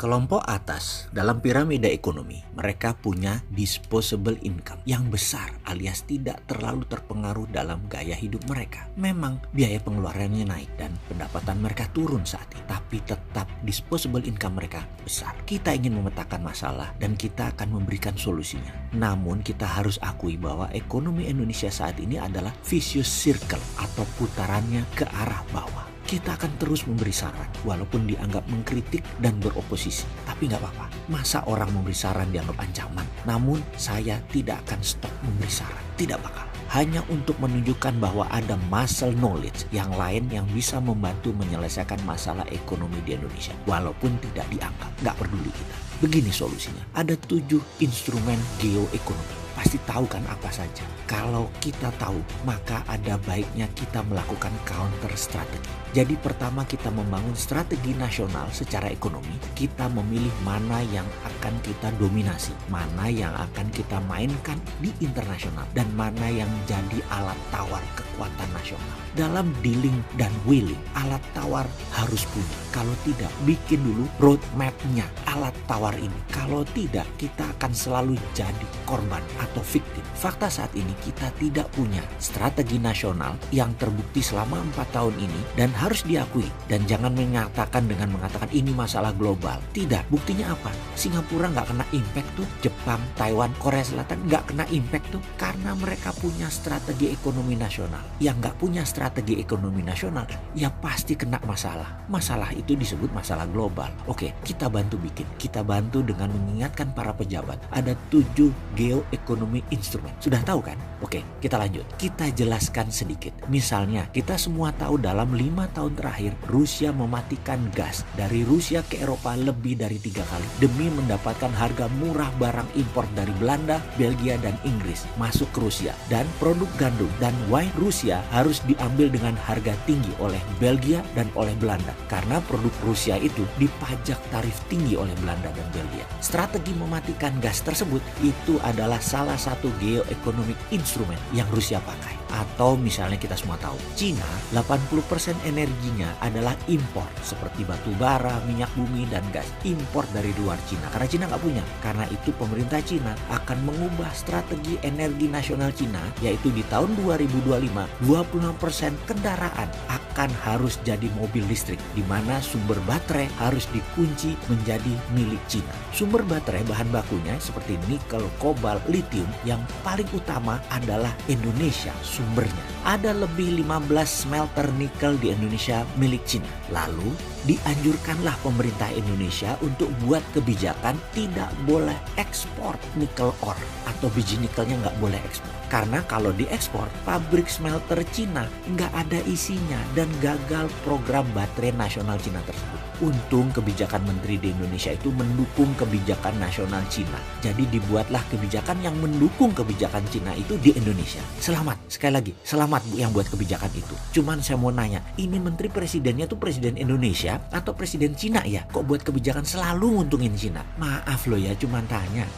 Kelompok atas dalam piramida ekonomi, mereka punya disposable income yang besar alias tidak terlalu terpengaruh dalam gaya hidup mereka. Memang biaya pengeluarannya naik dan pendapatan mereka turun saat ini, tapi tetap disposable income mereka besar. Kita ingin memetakan masalah dan kita akan memberikan solusinya. Namun kita harus akui bahwa ekonomi Indonesia saat ini adalah vicious circle atau putarannya ke arah bawah. Kita akan terus memberi saran walaupun dianggap mengkritik dan beroposisi. Tapi nggak apa-apa. Masa orang memberi saran dianggap ancaman? Namun saya tidak akan stop memberi saran. Tidak bakal. Hanya untuk menunjukkan bahwa ada muscle knowledge yang lain yang bisa membantu menyelesaikan masalah ekonomi di Indonesia. Walaupun tidak dianggap. Nggak peduli kita. Begini solusinya. Ada 7 instrumen geoekonomi. Pasti tahu kan apa saja. Kalau kita tahu, maka ada baiknya kita melakukan counter strategi. Jadi pertama kita membangun strategi nasional secara ekonomi. Kita memilih mana yang akan kita dominasi, mana yang akan kita mainkan di internasional, dan mana yang jadi alat tawar kekuatan nasional. Dalam dealing dan willing, alat tawar harus punya. Kalau tidak, bikin dulu roadmap-nya alat tawar ini. Kalau tidak, kita akan selalu jadi korban atau victim. Fakta saat ini kita tidak punya strategi nasional yang terbukti selama 4 tahun ini dan harus diakui. Dan jangan mengatakan dengan mengatakan ini masalah global. Tidak, buktinya apa? Singapura nggak kena impact tuh. Jepang, Taiwan, Korea Selatan nggak kena impact tuh. Karena mereka punya strategi ekonomi nasional. Yang nggak punya strategi ekonomi nasional, ya pasti kena masalah. Masalah itu disebut masalah global. Oke, kita bantu bikin. Kita bantu dengan mengingatkan para pejabat. Ada 7 geoekonomi instrumen. Sudah tahu kan? Oke, kita lanjut. Kita jelaskan sedikit. Misalnya, kita semua tahu dalam 5 tahun terakhir, Rusia mematikan gas dari Rusia ke Eropa lebih dari 3 kali. Demi mendapatkan harga murah barang impor dari Belanda, Belgia, dan Inggris masuk ke Rusia. Dan produk gandum dan wine Rusia harus diambil dengan harga tinggi oleh Belgia dan oleh Belanda. Karena produk Rusia itu dipajak tarif tinggi oleh Belanda dan Belgia. Strategi mematikan gas tersebut itu adalah salah satu geoeconomic instrumen yang Rusia pakai. Atau misalnya kita semua tahu, Cina 80% energinya adalah impor seperti batu bara, minyak bumi, dan gas. Impor dari luar Cina karena Cina nggak punya. Karena itu pemerintah Cina akan mengubah strategi energi nasional Cina, yaitu di tahun 2025 26% kendaraan akan harus jadi mobil listrik, di mana sumber baterai harus dikunci menjadi milik Cina. Sumber baterai bahan bakunya seperti nikel, kobalt, lithium, yang paling utama adalah Indonesia sumbernya. Ada lebih 15 smelter nikel di Indonesia milik Cina. Lalu dianjurkanlah pemerintah Indonesia untuk buat kebijakan tidak boleh ekspor nikel ore atau biji nikelnya nggak boleh ekspor. Karena kalau diekspor, pabrik smelter Cina nggak ada isinya dan gagal program baterai nasional Cina tersebut. Untung kebijakan menteri di Indonesia itu mendukung kebijakan nasional Cina. Jadi dibuatlah kebijakan yang mendukung kebijakan Cina itu di Indonesia. Selamat, sekali lagi, selamat Bu yang buat kebijakan itu. Cuman saya mau nanya, ini menteri presidennya tuh presiden Indonesia atau presiden Cina ya? Kok buat kebijakan selalu nguntungin Cina? Maaf loh ya, cuman tanya.